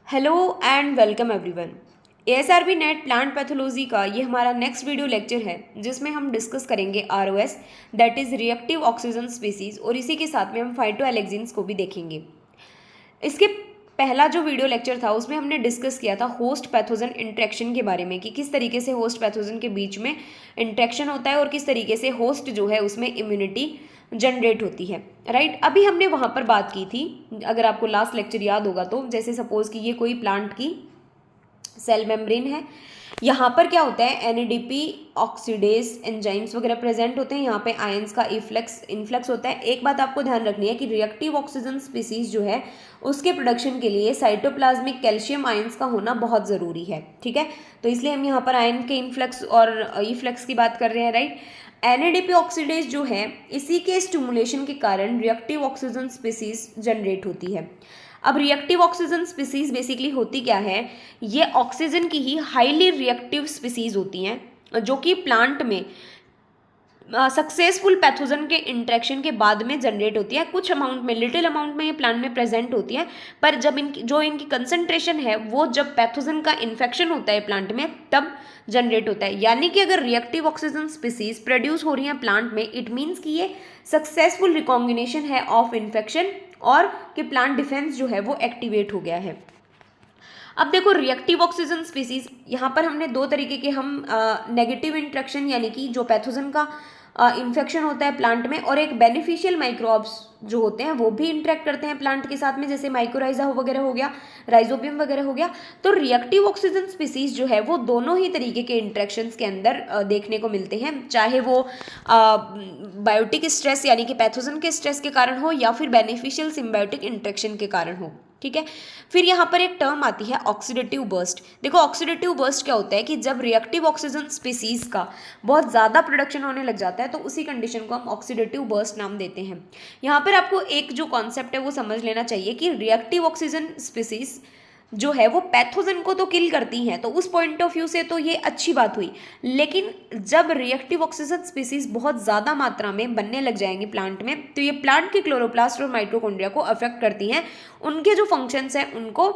Hello and welcome everyone. ASRB net plant pathology का ये हमारा नेक्स्ट वीडियो लेक्चर है जिसमें हम डिस्कस करेंगे ROS that is reactive oxygen species और इसी के साथ में हम फाइटोएलेक्सिन्स को भी देखेंगे। इसके पहला जो वीडियो लेक्चर था उसमें हमने डिस्कस किया था होस्ट पैथोजन इंटरेक्शन के बारे में कि किस तरीके से होस्ट पैथोजन के बीच में इंटरेक्शन होता है और किस तरीके से होस्ट जो है उसमें इम्यूनिटी जनरेट होती है। राइट, अभी हमने वहाँ पर बात की थी, अगर आपको लास्ट लेक्चर याद होगा तो, जैसे सपोज कि ये कोई प्लांट की सेल मेम्ब्रेन है, यहाँ पर क्या होता है एनएडीपी ऑक्सीडेज एंजाइम्स वगैरह प्रेजेंट होते हैं, यहाँ पे आयंस का इन्फ्लक्स होता है। एक बात आपको ध्यान रखनी है कि रिएक्टिव ऑक्सीजन स्पीसीज जो है उसके प्रोडक्शन के लिए साइटोप्लाज्मिक कैल्शियम आयंस का होना बहुत ज़रूरी है। ठीक है, तो इसलिए हम यहाँ पर आयन के इन्फ्लक्स और इफ्लक्स की बात कर रहे हैं। राइट, एनएडीपी ऑक्सीडेज जो है इसी के स्टिमुलेशन के कारण रिएक्टिव ऑक्सीजन स्पीसीज जनरेट होती है। अब रिएक्टिव ऑक्सीजन स्पीसीज बेसिकली होती क्या है, ये ऑक्सीजन की ही हाईली रिएक्टिव स्पीसीज होती हैं जो कि प्लांट में सक्सेसफुल पैथोजन के इंटरेक्शन के बाद में जनरेट होती है। कुछ अमाउंट में, लिटिल अमाउंट में ये प्लांट में प्रेजेंट होती है, पर जब इनकी कंसंट्रेशन है वो जब पैथोजन का इन्फेक्शन होता है प्लांट में तब जनरेट होता है। यानी कि अगर रिएक्टिव ऑक्सीजन स्पीसीज प्रोड्यूस हो रही हैं प्लांट में, इट मीन्स कि ये सक्सेसफुल रिकॉम्बिनेशन है ऑफ इन्फेक्शन और कि प्लांट डिफेंस जो है वो एक्टिवेट हो गया है। अब देखो रिएक्टिव ऑक्सीजन स्पीसीज, यहाँ पर हमने दो तरीके के हम नेगेटिव इंट्रैक्शन यानी कि जो पैथोजन का इन्फेक्शन होता है प्लांट में, और एक बेनिफिशियल माइक्रोब्स जो होते हैं वो भी इंटरेक्ट करते हैं प्लांट के साथ में, जैसे माइक्रोराइजा वगैरह हो गया, राइजोबियम वगैरह हो गया। तो रिएक्टिव ऑक्सीजन स्पीसीज जो है वो दोनों ही तरीके के इंट्रैक्शंस के अंदर देखने को मिलते हैं, चाहे वो बायोटिक स्ट्रेस यानी कि पैथोजन के स्ट्रेस के कारण हो या फिर बेनिफिशियल सिम्बायोटिक इंट्रैक्शन के कारण हो। ठीक है, फिर यहाँ पर एक टर्म आती है ऑक्सीडेटिव बर्स्ट। देखो ऑक्सीडेटिव बर्स्ट क्या होता है कि जब रिएक्टिव ऑक्सीजन स्पीसीज का बहुत ज़्यादा प्रोडक्शन होने लग जाता है तो उसी कंडीशन को हम ऑक्सीडेटिव बर्स्ट नाम देते हैं। यहाँ पर आपको एक जो कॉन्सेप्ट है वो समझ लेना चाहिए कि रिएक्टिव ऑक्सीजन स्पीसीज जो है वो पैथोजन को तो किल करती हैं, तो उस पॉइंट ऑफ व्यू से तो ये अच्छी बात हुई। लेकिन जब रिएक्टिव ऑक्सीजन स्पीसीज बहुत ज़्यादा मात्रा में बनने लग जाएंगी प्लांट में, तो ये प्लांट के क्लोरोप्लास्ट और माइटोकॉन्ड्रिया को अफेक्ट करती हैं, उनके जो फंक्शंस हैं उनको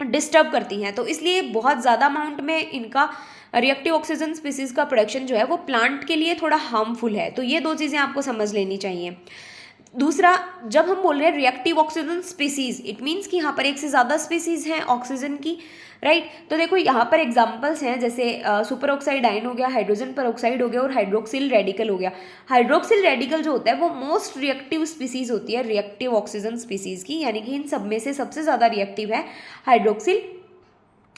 डिस्टर्ब करती हैं। तो इसलिए बहुत ज़्यादा अमाउंट में इनका रिएक्टिव ऑक्सीजन स्पीसीज का प्रोडक्शन जो है वो प्लांट के लिए थोड़ा हार्मफुल है। तो ये दो चीज़ें आपको समझ लेनी चाहिए। दूसरा, जब हम बोल रहे हैं reactive oxygen species, it means कि यहाँ पर एक से ज़्यादा स्पीसीज हैं ऑक्सीजन की। राइट, तो देखो यहाँ पर एग्जांपल्स हैं, जैसे सुपर ऑक्साइड आयन हो गया, हाइड्रोजन पर ऑक्साइड हो गया और हाइड्रोक्सिल रेडिकल हो गया। हाइड्रोक्सिल रेडिकल जो होता है वो मोस्ट रिएक्टिव स्पीसीज होती है रिएक्टिव ऑक्सीजन स्पीसीज की, यानी कि इन सब में से सबसे ज़्यादा रिएक्टिव है हाइड्रोक्सिल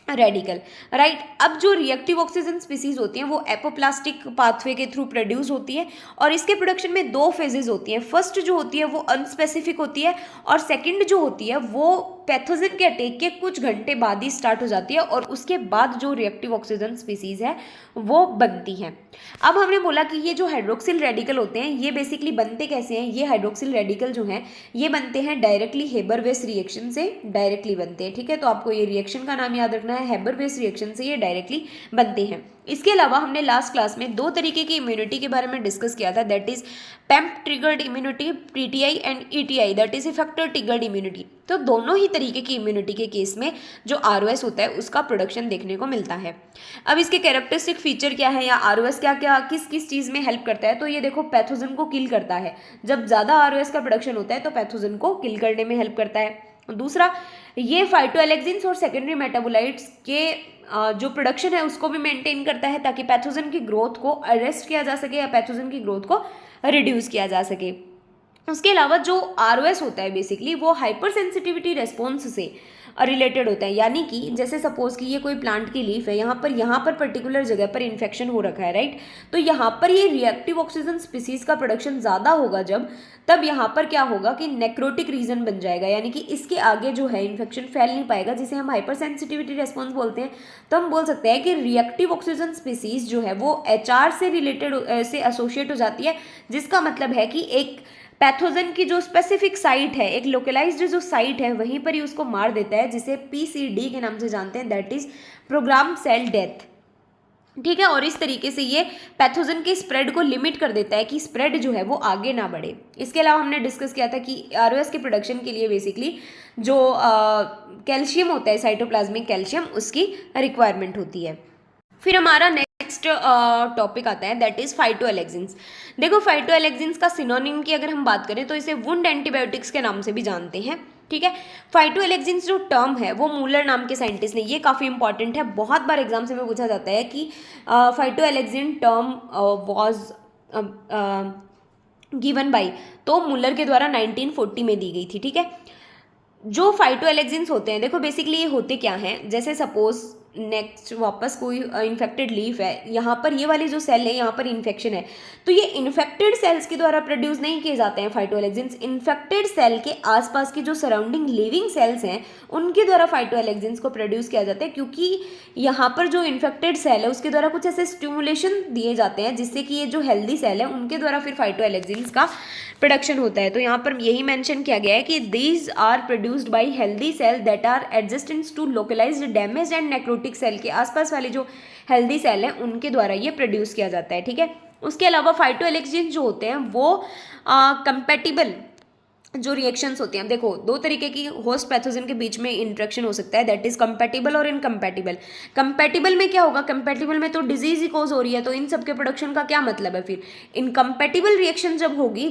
रेडिकल। राइट, अब जो रिएक्टिव ऑक्सीजन स्पीसीज होती हैं वो एपोप्लास्टिक पाथवे के थ्रू प्रोड्यूस होती है और इसके प्रोडक्शन में दो फेजेस होती हैं। फर्स्ट जो होती है वो अनस्पेसिफिक होती है और सेकंड जो होती है वो पैथोजन के अटैक के कुछ घंटे बाद ही स्टार्ट हो जाती है और उसके बाद जो रिएक्टिव ऑक्सीजन स्पीसीज है वो बनती हैं। अब हमने बोला कि ये जो हाइड्रोक्सिल रेडिकल होते हैं ये बेसिकली बनते कैसे हैं, ये हाइड्रोक्सिल रेडिकल जो हैं ये बनते हैं डायरेक्टली हेबर-वेस रिएक्शन से डायरेक्टली बनते हैं। ठीक है, तो आपको ये रिएक्शन का नाम याद रखना है, हेबर-वेस रिएक्शन से ये डायरेक्टली बनते हैं। इसके अलावा हमने लास्ट क्लास में दो तरीके की इम्यूनिटी के बारे में डिस्कस किया था, that is PAMP triggered immunity, PTI and ETI, that is effector triggered immunity. तो दोनों ही तरीके की इम्यूनिटी के केस में जो आरओएस होता है उसका प्रोडक्शन देखने को मिलता है। अब इसके कैरेक्टरिस्टिक फीचर क्या है या आरओएस क्या क्या किस किस चीज़ में हेल्प करता है, तो ये देखो पैथोजन को किल करता है। जब ज़्यादा आरओएस का प्रोडक्शन होता है तो पैथोजन को किल करने में हेल्प करता है। दूसरा, ये फाइटोएलेक्सिन्स और सेकेंडरी मेटाबोलाइट्स के जो प्रोडक्शन है उसको भी मेंटेन करता है ताकि पैथोजन की ग्रोथ को अरेस्ट किया जा सके या पैथोजन की ग्रोथ को रिड्यूस किया जा सके। उसके अलावा जो आरओएस होता है बेसिकली वो हाइपर सेंसिटिविटी रेस्पॉन्स से रिलेटेड होता है, यानी कि जैसे सपोज कि ये कोई प्लांट की लीफ है, यहाँ पर पर्टिकुलर जगह पर इन्फेक्शन हो रखा है। राइट, तो यहाँ पर ये रिएक्टिव ऑक्सीजन स्पीसीज का प्रोडक्शन ज़्यादा होगा तब यहाँ पर क्या होगा कि नेक्रोटिक रीजन बन जाएगा, यानी कि इसके आगे जो है इन्फेक्शन फैल नहीं पाएगा, जिसे हम हाइपर सेंसिटिविटी रेस्पॉन्स बोलते हैं। तो हम बोल सकते हैं कि रिएक्टिव ऑक्सीजन स्पीसीज जो है वो एचआर से रिलेटेड से एसोसिएट हो जाती है, जिसका मतलब है कि एक पैथोजन की जो स्पेसिफिक साइट है, एक लोकलाइज्ड जो साइट है वहीं पर ही उसको मार देता है, जिसे पीसीडी के नाम से जानते हैं, that is programme cell death. ठीक है, और इस तरीके से ये पैथोजन के स्प्रेड को लिमिट कर देता है कि स्प्रेड जो है वो आगे ना बढ़े। इसके अलावा हमने डिस्कस किया था कि आरओएस के प्रोडक्शन के लिए बेसिकली जो कैल्शियम होता है, साइटोप्लाज्मिक कैल्शियम, उसकी रिक्वायरमेंट होती है। फिर हमारा नेक्स्ट टॉपिक आता है, दैट इज फाइटोएलेक्सिन्स। देखो फाइटोएलेक्सिन्स का सिनोनिम की अगर हम बात करें तो इसे वुंड एंटीबायोटिक्स के नाम से भी जानते हैं। ठीक है, फाइटोएलेक्सिन्स जो टर्म है वो मूलर नाम के साइंटिस्ट ने, ये काफ़ी इंपॉर्टेंट है, बहुत बार एग्जाम से में पूछा जाता है कि फाइटोएलेक्सिन टर्म वॉज गिवन बाई, तो मूलर के द्वारा 1940 में दी गई थी। ठीक है, जो फाइटोएलेक्सिन्स होते हैं, देखो बेसिकली ये होते क्या हैं, जैसे सपोज नेक्स्ट वापस कोई इन्फेक्टेड लीफ है, यहाँ पर ये वाले जो सेल है यहाँ पर इन्फेक्शन है, तो ये इन्फेक्टेड सेल्स के द्वारा प्रोड्यूस नहीं किए जाते हैं फाइटोएलेक्सिन्स, इन्फेक्टेड सेल के आसपास की जो सराउंडिंग लिविंग सेल्स हैं उनके द्वारा फाइटोएलेक्सिन्स को प्रोड्यूस किया जाता है, क्योंकि यहाँ पर जो इन्फेक्टेड सेल है उसके द्वारा कुछ ऐसे स्टिमुलेशन दिए जाते हैं जिससे कि ये जो हेल्दी सेल है उनके द्वारा फिर फाइटोएलेक्सिन्स का प्रोडक्शन होता है। तो यहाँ पर यही मेंशन किया गया है कि these are produced by healthy cell that are adjacent to localised damage and necrotic cell, के आसपास वाले जो हेल्दी सेल हैं उनके द्वारा ये प्रोड्यूस किया जाता है। ठीक है, उसके अलावा फाइटोएलेक्सिन जो होते हैं वो कंपैटिबल जो रिएक्शंस होती हैं, देखो दो तरीके की होस्ट पैथोजन के बीच में इंटरेक्शन हो सकता है, दैट इज कंपैटिबल और इनकम्पैटिबल। कंपैटिबल में क्या होगा, कंपैटिबल में तो डिजीज ही कॉज हो रही है, तो इन सब के प्रोडक्शन का क्या मतलब है। फिर इनकम्पैटिबल रिएक्शन जब होगी,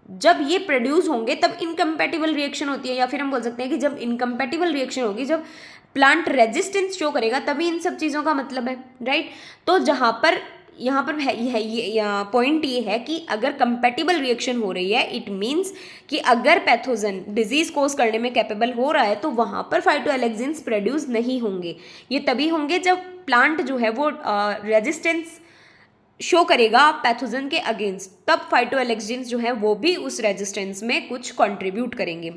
जब ये प्रोड्यूस होंगे तब इनकम्पैटिबल रिएक्शन होती है, या फिर हम बोल सकते हैं कि जब इनकम्पैटिबल रिएक्शन होगी, जब प्लांट रेजिस्टेंस शो करेगा, तभी इन सब चीज़ों का मतलब है, राइट। तो जहाँ पर यहाँ पर है ये पॉइंट ये है कि अगर कंपैटिबल रिएक्शन हो रही है, इट मीन्स कि अगर पैथोजन डिजीज कोज करने में कैपेबल हो रहा है तो वहाँ पर फाइटोएलेक्सिन्स प्रोड्यूस नहीं होंगे। ये तभी होंगे जब प्लांट जो है वो रेजिस्टेंस शो करेगा पैथोजन के अगेंस्ट, तब फाइटोएलेक्सिन्स जो है वो भी उस रेजिस्टेंस में कुछ कंट्रीब्यूट करेंगे।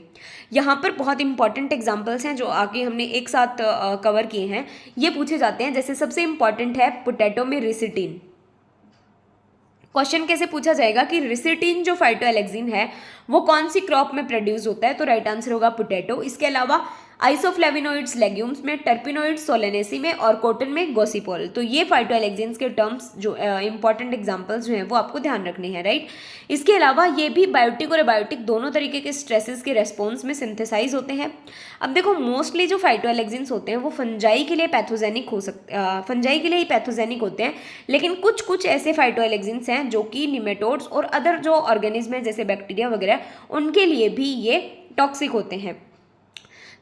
यहाँ पर बहुत इंपॉर्टेंट एग्जांपल्स हैं जो आगे हमने एक साथ कवर किए हैं, ये पूछे जाते हैं। जैसे सबसे इंपॉर्टेंट है पोटैटो में रिसिटीन। क्वेश्चन कैसे पूछा जाएगा कि रिसिटीन जो फाइटोएलेक्सिन है वो कौन सी क्रॉप में प्रोड्यूस होता है, तो राइट आंसर होगा पोटैटो। इसके अलावा आइसोफ्लेविनोइड्स लेग्यूम्स में, टर्पिनोइड्स सोलेनेसी में और कॉटन में गोसिपोल। तो ये फाइटोएलेक्सिन्स के टर्म्स जो इंपॉर्टेंट एग्जांपल्स जो हैं वो आपको ध्यान रखने हैं, राइट। इसके अलावा ये भी बायोटिक और एबायोटिक दोनों तरीके के स्ट्रेसेस के रेस्पॉन्स में सिंथेसाइज होते हैं। अब देखो मोस्टली जो फाइटोएलेक्सिन्स होते हैं वो फंजाई के लिए पैथोजेनिक हो सकते फंजाई के लिए ही पैथोजेनिक होते हैं, लेकिन कुछ कुछ ऐसे फाइटोएलेक्सिन्स हैं जो कि निमेटोड्स और अदर जो ऑर्गेनिज्म हैं जैसे बैक्टीरिया वगैरह, उनके लिए भी ये टॉक्सिक होते हैं।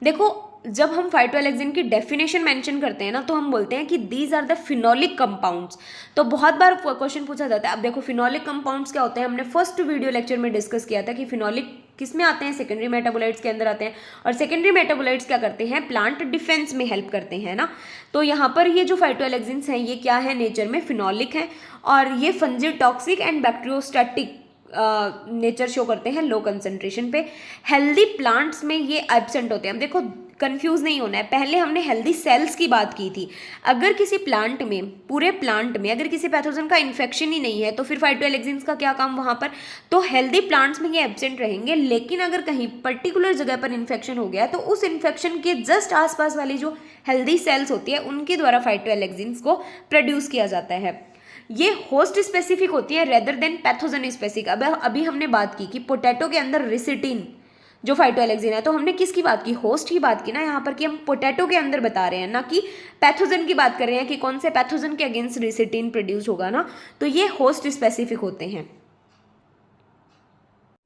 देखो जब हम फाइटोएलेक्सिन की डेफिनेशन मेंशन करते हैं ना, तो हम बोलते हैं कि these are the phenolic compounds. तो बहुत बार क्वेश्चन पूछा जाता है। अब देखो फिनोलिक कंपाउंड्स क्या होते हैं, हमने फर्स्ट वीडियो लेक्चर में डिस्कस किया था कि फिनोलिक किस में आते हैं, सेकेंडरी मेटाबोलाइट्स के अंदर आते हैं, और सेकेंडरी मेटाबोलाइट्स क्या करते हैं, प्लांट डिफेंस में हेल्प करते हैं ना। तो यहाँ पर ये जो फाइटोएलेक्सिन्स हैं ये क्या है, नेचर में फिनोलिक हैं, और ये फंजीटॉक्सिक एंड बैक्टीरियोस्टैटिक नेचर शो करते हैं लो कंसंट्रेशन पे। हेल्दी प्लांट्स में ये एब्सेंट होते हैं। अब देखो कंफ्यूज नहीं होना है, पहले हमने हेल्दी सेल्स की बात की थी। अगर किसी प्लांट में, पूरे प्लांट में अगर किसी पैथोजन का इन्फेक्शन ही नहीं है तो फिर फाइटोएलेक्सिन्स का क्या काम वहाँ पर, तो हेल्दी प्लांट्स में ये एब्सेंट रहेंगे। लेकिन अगर कहीं पर्टिकुलर जगह पर इन्फेक्शन हो गया तो उस इन्फेक्शन के जस्ट आसपास वाली जो हेल्दी सेल्स होती है उनके द्वारा फाइटोएलेक्सिन्स को प्रोड्यूस किया जाता है। ये होस्ट स्पेसिफिक होती है रेदर देन पैथोजन स्पेसिफिक। अब अभी हमने बात की कि पोटैटो के अंदर रिसिटीन जो फाइटोएलेक्सिन है, तो हमने किसकी बात की, होस्ट की बात की ना यहाँ पर, कि हम पोटैटो के अंदर बता रहे हैं ना कि पैथोजन की बात कर रहे हैं कि कौन से पैथोजन के अगेंस्ट रिसिटीन प्रोड्यूस होगा ना, तो ये होस्ट स्पेसिफिक होते हैं।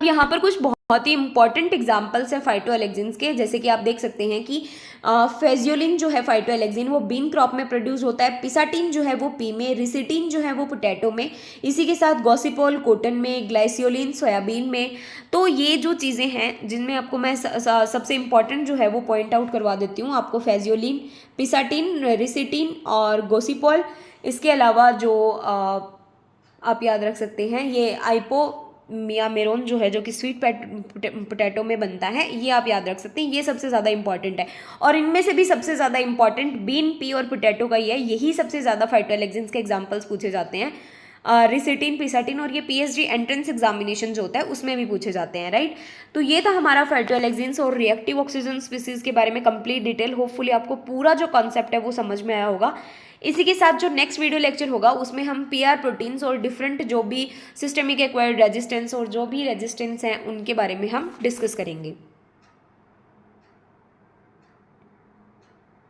यहाँ पर कुछ बहुत ही इंपॉर्टेंट एग्जांपल्स हैं फाइटोएलेक्सिन्स के, जैसे कि आप देख सकते हैं कि फेजियोलिन जो है फाइटोएलेक्सिन वो बीन क्रॉप में प्रोड्यूस होता है, पिसाटीन जो है वो पी में, रिसिटीन जो है वो पोटैटो में, इसी के साथ गॉसिपोल कॉटन में, ग्लाइसियोलिन सोयाबीन में। तो ये जो चीज़ें हैं जिनमें आपको मैं सबसे इंपॉर्टेंट जो है वो पॉइंट आउट करवा देती हूँ आपको, फेजियोलिन, पिसाटीन, रिसिटीन और गॉसिपोल। इसके अलावा जो आप याद रख सकते हैं ये आइपोमियामेरोन जो है जो कि स्वीट पोटैटो में बनता है, ये आप याद रख सकते हैं, ये सबसे ज़्यादा इंपॉर्टेंट है। और इनमें से भी सबसे ज़्यादा इंपॉर्टेंट बीन, पी और पोटैटो का ही है, यही सबसे ज़्यादा फाइटोएलेक्सिन्स के एग्जांपल्स पूछे जाते हैं रिसिटिन, पिसाटिन और ये पीएचडी एंट्रेंस एग्जामिनेशन जो होता है उसमें भी पूछे जाते हैं, राइट। तो ये था हमारा फेटरोलेक्सिन्स और रिएक्टिव ऑक्सीजन स्पीसीज के बारे में कंप्लीट डिटेल। होपफुली आपको पूरा जो कॉन्सेप्ट है वो समझ में आया होगा। इसी के साथ जो नेक्स्ट वीडियो लेक्चर होगा उसमें हम पीआर प्रोटीन्स और डिफरेंट जो भी सिस्टेमिक एक्वायर्ड रेजिस्टेंस और जो भी रेजिस्टेंस हैं उनके बारे में हम डिस्कस करेंगे।